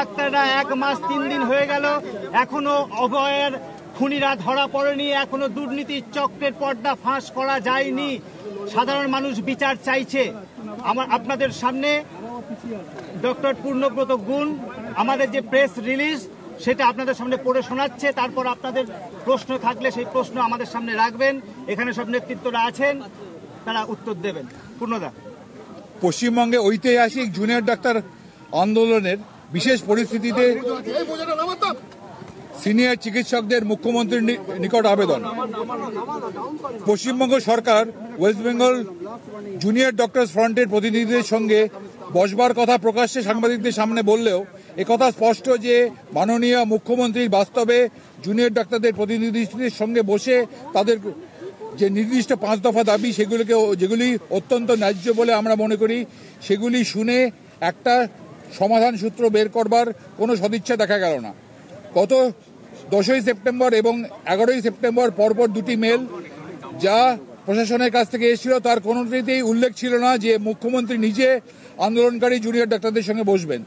ডাক্তাররা 1 মাস 3 দিন হয়ে গেল, এখনো অভয়ের খুনিরা ধরা পড়েনি, এখনো দুর্নীতির চক্রের পর্দা ফাঁস করা যায়নি। সাধারণ মানুষ বিচার চাইছে। আপনাদের সামনে ডক্টর পূর্ণব্রত গুণ আমাদের যে প্রেস রিলিজ সেটা আপনাদের সামনে পড়ে শোনাচ্ছে। তারপর আপনাদের প্রশ্ন থাকলে সেই প্রশ্ন আমাদের সামনে রাখবেন। এখানে সব নেতৃত্বরা আছেন, তারা উত্তর দেবেন। পূর্ণদা। পশ্চিমবঙ্গে ঐতিহাসিক জুনিয়র ডাক্তার আন্দোলনের বিশেষ পরিস্থিতিতে সিনিয়র চিকিৎসকদের মুখ্যমন্ত্রীর নিকট আবেদন। পশ্চিমবঙ্গ সরকার ওয়েস্ট বেঙ্গল জুনিয়র ডক্টরস ফ্রন্টের প্রতিনিধিদের সঙ্গে বসবার কথা প্রকাশ্যে সাংবাদিকদের সামনে বললেও একথা স্পষ্ট যে মাননীয় মুখ্যমন্ত্রীর বাস্তবে জুনিয়র ডাক্তারদের প্রতিনিধিদের সঙ্গে বসে তাদের যে নির্দিষ্ট 5 দফা দাবি যেগুলি অত্যন্ত ন্যায্য বলে আমরা মনে করি, সেগুলি শুনে একটা সমাধান সূত্র বের করবার কোনো সদিচ্ছা দেখা গেল না। গত 10ই সেপ্টেম্বর এবং 11ই সেপ্টেম্বর পরপর 2টি মেল যা প্রশাসনের কাছ থেকে এসেছিল, তার কোনোটিতেই উল্লেখ ছিল না যে মুখ্যমন্ত্রী নিজে আন্দোলনকারী জুনিয়র ডাক্তারদের সঙ্গে বসবেন।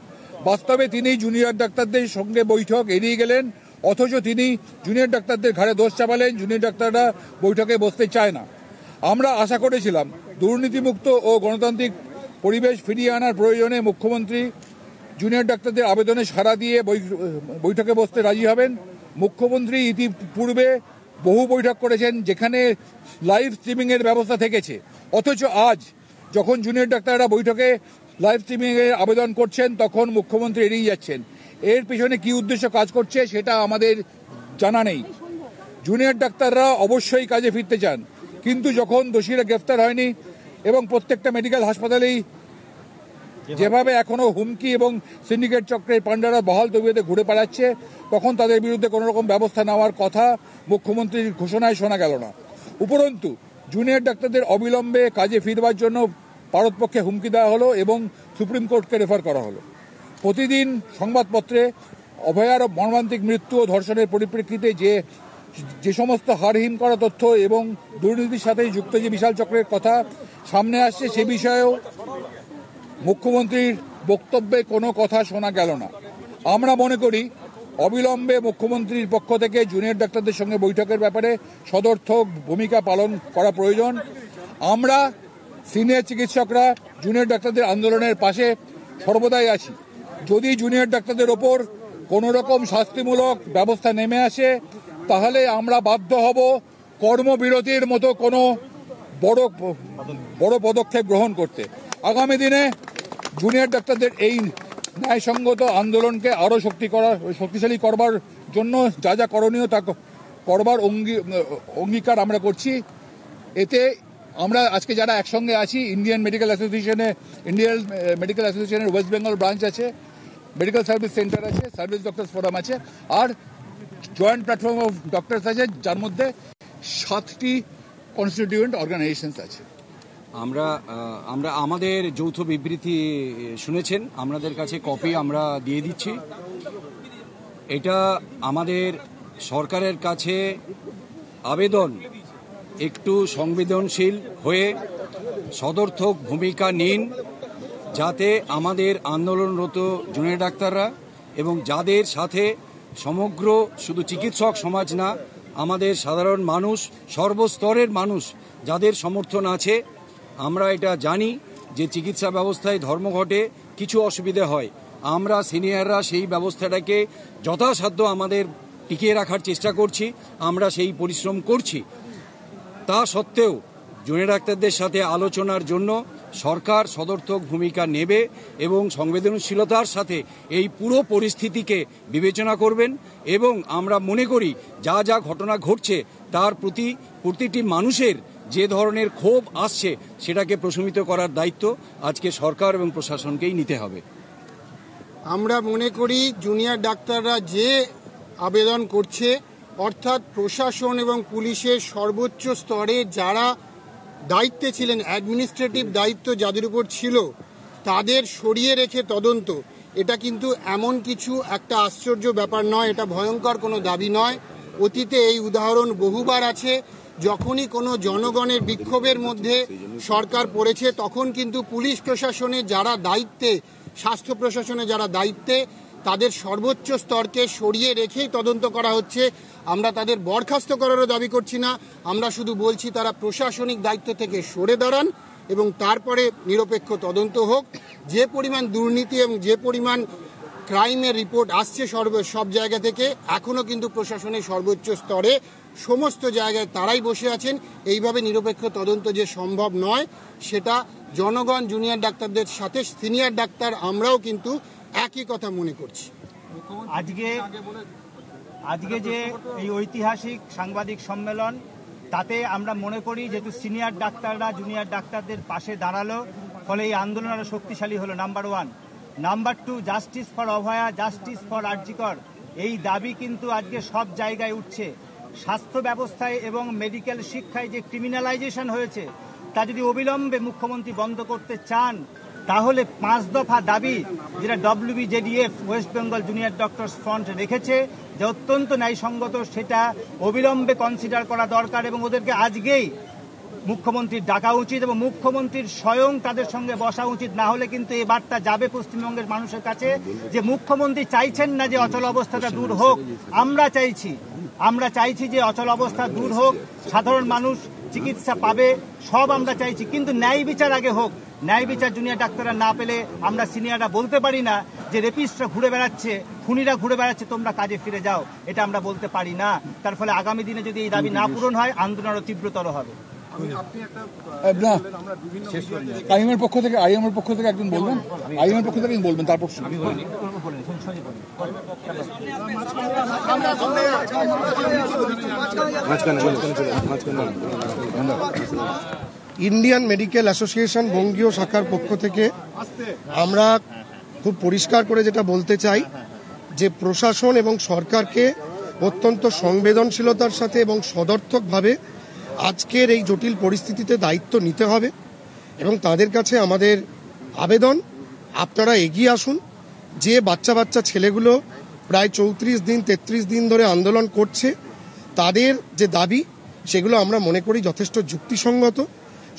বাস্তবে তিনি জুনিয়র ডাক্তারদের সঙ্গে বৈঠক এড়িয়ে গেলেন, অথচ তিনি জুনিয়র ডাক্তারদের ঘাড়ে দোষ চাপালেন। জুনিয়র ডাক্তাররা বৈঠকে বসতে চায় না। আমরা আশা করেছিলাম দুর্নীতিমুক্ত ও গণতান্ত্রিক পরিবেশ ফিরিয়ে আনার প্রয়োজনে মুখ্যমন্ত্রী জুনিয়র ডাক্তারদের আবেদনে সাড়া দিয়ে বৈঠকে বসতে রাজি হবেন। মুখ্যমন্ত্রী ইতিপূর্বে বহু বৈঠক করেছেন যেখানে লাইভ স্ট্রিমিংয়ের ব্যবস্থা থেকেছে, অথচ আজ যখন জুনিয়র ডাক্তাররা বৈঠকে লাইভ স্ট্রিমিংয়ের আবেদন করছেন তখন মুখ্যমন্ত্রী এড়িয়ে যাচ্ছেন। এর পিছনে কি উদ্দেশ্য কাজ করছে সেটা আমাদের জানা নেই। জুনিয়র ডাক্তাররা অবশ্যই কাজে ফিরতে চান, কিন্তু যখন দোষীরা গ্রেফতার হয়নি এবং প্রত্যেকটা মেডিকেল হাসপাতালেই যেভাবে এখনো হুমকি এবং সিন্ডিকেট চক্রের পান্ডারা বহাল তবিয়তে ঘুরে বেড়াচ্ছে, তখন তাদের বিরুদ্ধে কোনো রকম ব্যবস্থা নেওয়ার কথা মুখ্যমন্ত্রীর ঘোষণায় শোনা গেল না। উপরন্তু জুনিয়র ডাক্তারদের অবিলম্বে কাজে ফিরবার জন্য ভারতপক্ষে হুমকি দেওয়া হলো এবং সুপ্রিম কোর্টকে রেফার করা হলো। প্রতিদিন সংবাদপত্রে অভয়ার মর্মান্তিক মৃত্যু ও ধর্ষণের পরিপ্রেক্ষিতে যে সমস্ত হাড়হিম করা তথ্য এবং দুর্নীতির সাথে যুক্ত যে বিশাল চক্রের কথা সামনে আসছে, সে বিষয়েও মুখ্যমন্ত্রীর বক্তব্যে কোনো কথা শোনা গেল না। আমরা মনে করি অবিলম্বে মুখ্যমন্ত্রীর পক্ষ থেকে জুনিয়র ডাক্তারদের সঙ্গে বৈঠকের ব্যাপারে সদর্থক ভূমিকা পালন করা প্রয়োজন। আমরা সিনিয়র চিকিৎসকরা জুনিয়র ডাক্তারদের আন্দোলনের পাশে সর্বদাই আছি। যদি জুনিয়র ডাক্তারদের ওপর কোনো রকম শাস্তিমূলক ব্যবস্থা নেমে আসে, তাহলে আমরা বাধ্য হব কর্মবিরতির মতো কোনো বড় পদক্ষেপ গ্রহণ করতে। আগামী দিনে জুনিয়র ডাক্তারদের এই ন্যায়সঙ্গত আন্দোলনকে আরও শক্তিশালী করবার জন্য যা যা করণীয় তা করবার অঙ্গীকার আমরা করছি। এতে আমরা আজকে যারা একসঙ্গে আছি, ইন্ডিয়ান মেডিকেল অ্যাসোসিয়েশনের ওয়েস্ট বেঙ্গল ব্রাঞ্চ আছে, মেডিকেল সার্ভিস সেন্টার আছে, সার্ভিস ডক্টরস ফোরাম আছে, আর জয়েন্ট প্ল্যাটফর্ম অফ ডক্টরস আছে, যার মধ্যে 7টি কনস্টিটিউয়েন্ট অর্গানাইজেশনস আছে। আমরা আমাদের যৌথ বিবৃতি শুনেছেন, আমাদের কাছে কপি আমরা দিয়ে দিচ্ছি। এটা আমাদের সরকারের কাছে আবেদন, একটু সংবেদনশীল হয়ে সদর্থক ভূমিকা নিন, যাতে আমাদের আন্দোলনরত জুনিয়র ডাক্তাররা এবং যাদের সাথে সমগ্র শুধু চিকিৎসক সমাজ না, আমাদের সাধারণ মানুষ, সর্বস্তরের মানুষ যাদের সমর্থন আছে। আমরা এটা জানি যে চিকিৎসা ব্যবস্থায় ধর্মঘটে কিছু অসুবিধে হয়, আমরা সিনিয়ররা সেই ব্যবস্থাটাকে যথাসাধ্য আমাদের টিকিয়ে রাখার চেষ্টা করছি, আমরা সেই পরিশ্রম করছি। তা সত্ত্বেও জুনিয়র ডাক্তারদের সাথে আলোচনার জন্য সরকার সদর্থক ভূমিকা নেবে এবং সংবেদনশীলতার সাথে এই পুরো পরিস্থিতিকে বিবেচনা করবেন। এবং আমরা মনে করি যা যা ঘটনা ঘটছে তার প্রতি প্রতিটি মানুষের যে ধরনের ক্ষোভ আসছে সেটাকে প্রশমিত করার দায়িত্ব আজকে সরকার এবং প্রশাসনকেই নিতে হবে। আমরা মনে করি জুনিয়র ডাক্তাররা যে আবেদন করছে, অর্থাৎ প্রশাসন এবং পুলিশের সর্বোচ্চ স্তরে যারা দায়িত্বে ছিলেন, অ্যাডমিনিস্ট্রেটিভ দায়িত্ব যাদের উপর ছিল, তাদের সরিয়ে রেখে তদন্ত, এটা কিন্তু এমন কিছু একটা আশ্চর্য ব্যাপার নয়, এটা ভয়ঙ্কর কোনো দাবি নয়। অতীতে এই উদাহরণ বহুবার আছে। যখনই কোনো জনগণের বিক্ষোভের মধ্যে সরকার পড়েছে, তখন কিন্তু পুলিশ প্রশাসনে যারা দায়িত্বে, স্বাস্থ্য প্রশাসনে যারা দায়িত্বে, তাদের সর্বোচ্চ স্তরকে সরিয়ে রেখেই তদন্ত করা হচ্ছে। আমরা তাদের বরখাস্ত করারও দাবি করছি না, আমরা শুধু বলছি তারা প্রশাসনিক দায়িত্ব থেকে সরে দাঁড়ান এবং তারপরে নিরপেক্ষ তদন্ত হোক। যে পরিমাণ দুর্নীতি এবং যে পরিমাণ ক্রাইমের রিপোর্ট আসছে সব জায়গা থেকে, এখনও কিন্তু প্রশাসনের সর্বোচ্চ স্তরে সমস্ত জায়গায় তারাই বসে আছেন। এইভাবে নিরপেক্ষ তদন্ত যে সম্ভব নয়, সেটা জনগণ, জুনিয়র ডাক্তারদের সাথে সিনিয়র ডাক্তার আমরাও কিন্তু একই কথা মনে করছি। আজকে যে এই ঐতিহাসিক সাংবাদিক সম্মেলন, তাতে আমরা মনে করি যেহেতু সিনিয়র ডাক্তাররা জুনিয়র ডাক্তারদের পাশে দাঁড়ালো, ফলে এই আন্দোলন আরো শক্তিশালী হলো, number 1। Number 2, justice for Abhaya, justice for RG Kar, এই দাবি কিন্তু আজকে সব জায়গায় উঠছে। স্বাস্থ্য ব্যবস্থায় এবং মেডিকেল শিক্ষায় যে ক্রিমিনালাইজেশন হয়েছে, তা যদি অবিলম্বে মুখ্যমন্ত্রী বন্ধ করতে চান, তাহলে 5 দফা দাবি যেটা WBJDF West Bengal junior doctors front রেখেছে, যে অত্যন্ত ন্যায়সঙ্গত, সেটা অবিলম্বে কনসিডার করা দরকার এবং ওদেরকে আজকেই মুখ্যমন্ত্রীর ডাকা উচিত এবং মুখ্যমন্ত্রীর স্বয়ং তাদের সঙ্গে বসা উচিত। না হলে কিন্তু এই বার্তা যাবে পশ্চিমবঙ্গের মানুষের কাছে যে মুখ্যমন্ত্রী চাইছেন না যে অচল অবস্থাটা দূর হোক, আমরা চাইছি যে অচল অবস্থা দূর হোক, সাধারণ মানুষ চিকিৎসা পাবে, সব আমরা চাইছি, কিন্তু ন্যায় বিচার আগে হোক। ন্যায় বিচার জুনিয়র ডাক্তাররা না পেলে আমরা সিনিয়ররা বলতে পারি না যে রেপিস্টরা ঘুরে বেড়াচ্ছে, খুনিরা ঘুরে বেড়াচ্ছে, তোমরা কাজে ফিরে যাও, এটা আমরা বলতে পারি না। তার ফলে আগামী দিনে যদি এই দাবি না পূরণ হয়, আন্দোলন আরো তীব্রতর হবে। আইএমের পক্ষ থেকে একজন বলবেন, আইএমের পক্ষ থেকে বলবেন, তারপর ইন্ডিয়ান মেডিকেল অ্যাসোসিয়েশন বঙ্গীয় শাখার পক্ষ থেকে আমরা খুব পরিষ্কার করে যেটা বলতে চাই, যে প্রশাসন এবং সরকারকে অত্যন্ত সংবেদনশীলতার সাথে এবং সদর্থকভাবে আজকের এই জটিল পরিস্থিতিতে দায়িত্ব নিতে হবে এবং তাদের কাছে আমাদের আবেদন, আপনারা এগিয়ে আসুন। যে বাচ্চা ছেলেগুলো প্রায় 34 দিন 33 দিন ধরে আন্দোলন করছে, তাদের যে দাবি সেগুলো আমরা মনে করি যথেষ্ট যুক্তিসঙ্গত।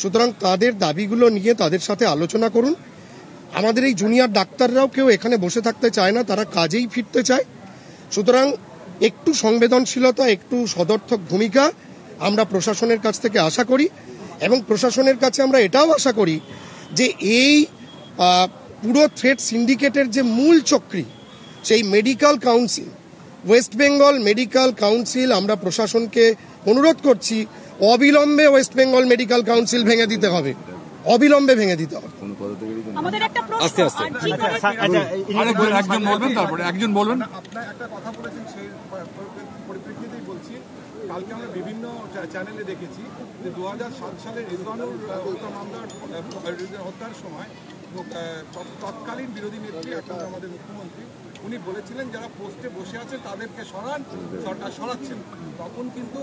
সুতরাং তাদের দাবিগুলো নিয়ে তাদের সাথে আলোচনা করুন। আমাদের এই জুনিয়র ডাক্তাররাও কেউ এখানে বসে থাকতে চায় না, তারা কাজেই ফিরতে চায়। সুতরাং একটু সংবেদনশীলতা, একটু সদর্থক ভূমিকা আমরা প্রশাসনের কাছ থেকে আশা করি এবং প্রশাসনের কাছে আমরা এটাও আশা করি যে এই পুরো থ্রেড সিন্ডিকেটের যে মূল চক্রী, সেই medical council, West Bengal medical council, আমরা প্রশাসনকে অনুরোধ করছি অবিলম্বে ওয়েস্ট বেঙ্গল মেডিকেল কাউন্সিল ভেঙে দিতে হবে, অবিলম্বে ভেঙে দিতে হবে। আমাদের একটা আস্তে আস্তে একজন বলবেন, তারপরে একজন বলবেন। আপনার একটা কথা বলেছেন, সেই পরিপ্রেক্ষিতেই বলছি, কালকে আমরা বিভিন্ন চ্যানেলে দেখেছি যে 2007 সালের রিজওয়ানুর হত্যা মামলার হত্যার সময় তৎকালীন বিরোধী নেত্রী, এখন আমাদের মুখ্যমন্ত্রী, উনি বলেছিলেন যারা পোস্টে বসে আছেন তাদেরকে সরান, সরকার সরাচ্ছেন। তখন কিন্তু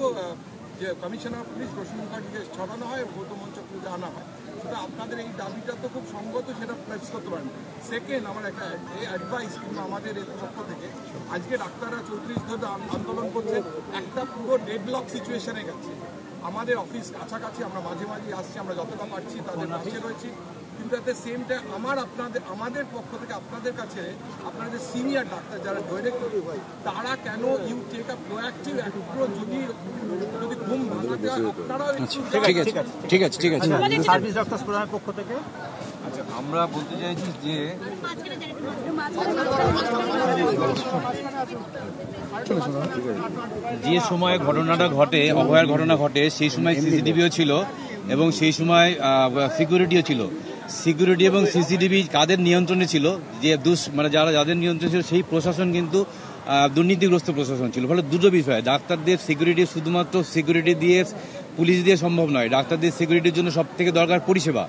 যে কমিশনার অফ পুলিশ প্রসূন মুখার্জিকে সরানো হয়, গৌতম চক্রকে আনা হয়। সুতরাং আপনাদের এই দাবিটা তো খুব সঙ্গত, সেটা প্লেস করতে পারেন। সেকেন্ড, আমার একটা অ্যাডভাইস কিন্তু আমাদের এর পক্ষ থেকে, আজকে ডাক্তাররা 34 ধরে আন্দোলন করছেন, একটা পুরো ডেডলক সিচুয়েশনে গেছে। আমাদের অফিস কাছাকাছি, আমরা মাঝে মাঝে আসছি, আমরা যতটা পারছি তাদের পাশে রয়েছি, কিন্তু এট দ্য সেম টাইম আমাদের পক্ষ থেকে আপনাদের কাছে, আপনাদের সিনিয়র ডাক্তার যারা ডাইরেক্টর, তারা কেন you take a proactive approach, যদি ঘুম ভাঙাতে হয় আপনারাও। ঠিক আছে সার্ভিস ডক্টরস ফোরামের পক্ষ থেকে আচ্ছা, আমরা বলতে চাইছি যে যে সময় ঘটনাটা ঘটে, অভয়ার ঘটনা ঘটে, সেই সময় সিসিটিভিও ছিল এবং সেই সময় সিকিউরিটিও ছিল। সিকিউরিটি এবং সিসিটিভি কাদের নিয়ন্ত্রণে ছিল, যে যাদের নিয়ন্ত্রণে ছিল সেই প্রশাসন কিন্তু দুর্নীতিগ্রস্ত প্রশাসন ছিল। ফলে দুটো বিষয়, ডাক্তারদের সিকিউরিটি শুধুমাত্র সিকিউরিটি দিয়ে, পুলিশ দিয়ে সম্ভব নয়। ডাক্তারদের সিকিউরিটির জন্য সব থেকে দরকার পরিষেবা।